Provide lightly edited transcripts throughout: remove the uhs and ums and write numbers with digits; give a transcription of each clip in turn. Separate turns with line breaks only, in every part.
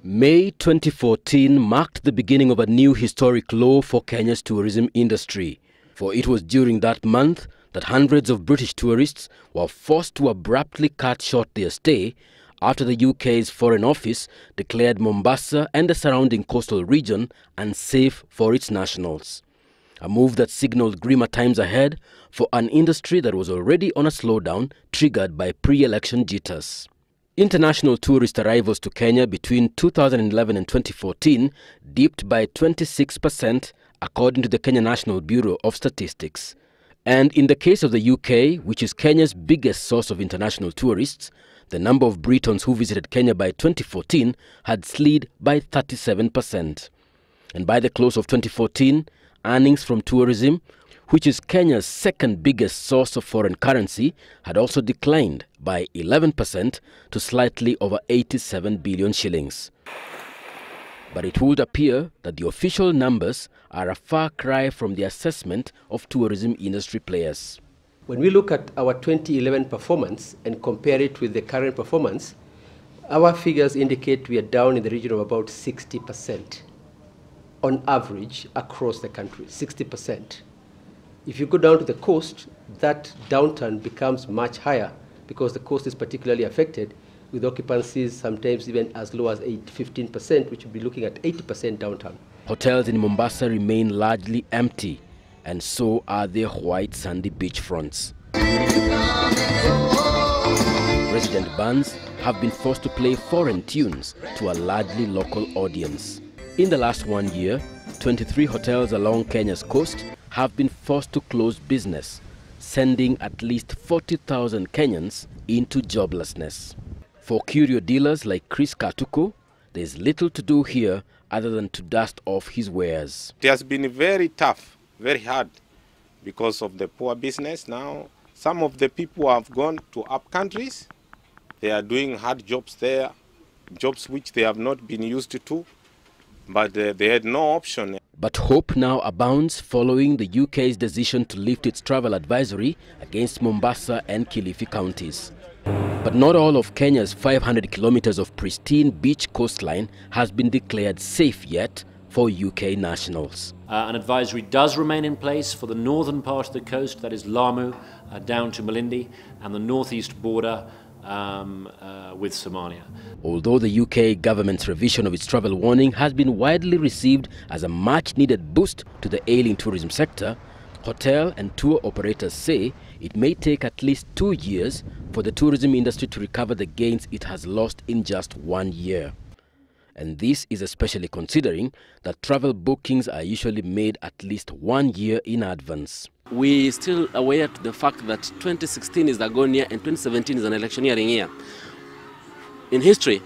May 2014 marked the beginning of a new historic low for Kenya's tourism industry, for it was during that month that hundreds of British tourists were forced to abruptly cut short their stay after the UK's Foreign Office declared Mombasa and the surrounding coastal region unsafe for its nationals. A move that signaled grimmer times ahead for an industry that was already on a slowdown triggered by pre-election jitters. International tourist arrivals to Kenya between 2011 and 2014 dipped by 26% according to the Kenya National Bureau of Statistics. And in the case of the UK, which is Kenya's biggest source of international tourists, the number of Britons who visited Kenya by 2014 had slid by 37%. And by the close of 2014, earnings from tourism, which is Kenya's second biggest source of foreign currency, had also declined by 11% to slightly over 87 billion shillings. But it would appear that the official numbers are a far cry from the assessment of tourism industry players.
When we look at our 2011 performance and compare it with the current performance, our figures indicate we are down in the region of about 60% on average across the country, 60%. If you go down to the coast, that downturn becomes much higher because the coast is particularly affected with occupancies sometimes even as low as 15%, which would be looking at 80% downturn.
Hotels in Mombasa remain largely empty, and so are their white sandy beach fronts. Resident bands have been forced to play foreign tunes to a largely local audience. In the last 1 year, 23 hotels along Kenya's coast have been forced to close business, sending at least 40,000 Kenyans into joblessness. For curio dealers like Chris Katuko, there's little to do here other than to dust off his wares.
It has been very tough, very hard because of the poor business now. Some of the people have gone to up countries. They are doing hard jobs there, jobs which they have not been used to, but they had no option.
But hope now abounds following the UK's decision to lift its travel advisory against Mombasa and Kilifi counties. But not all of Kenya's 500 kilometers of pristine beach coastline has been declared safe yet for UK nationals.
An advisory does remain in place for the northern part of the coast, that is Lamu, down to Malindi, and the northeast border with Somalia.
Although the UK government's revision of its travel warning has been widely received as a much-needed boost to the ailing tourism sector, hotel and tour operators say it may take at least 2 years for the tourism industry to recover the gains it has lost in just 1 year. And this is especially considering that travel bookings are usually made at least 1 year in advance.
We still aware to the fact that 2016 is the gone year and 2017 is an electioneering year. In history,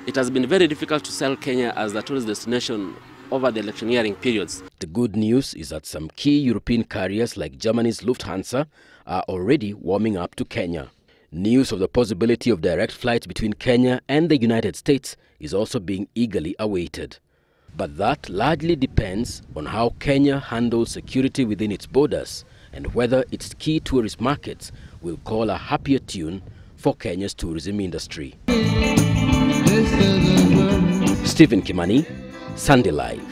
it has been very difficult to sell Kenya as the tourist destination over the electioneering periods.
The good news is that some key European carriers like Germany's Lufthansa are already warming up to Kenya. News of the possibility of direct flights between Kenya and the United States is also being eagerly awaited. But that largely depends on how Kenya handles security within its borders and whether its key tourist markets will call a happier tune for Kenya's tourism industry. Stephen Kimani, Sunday Live.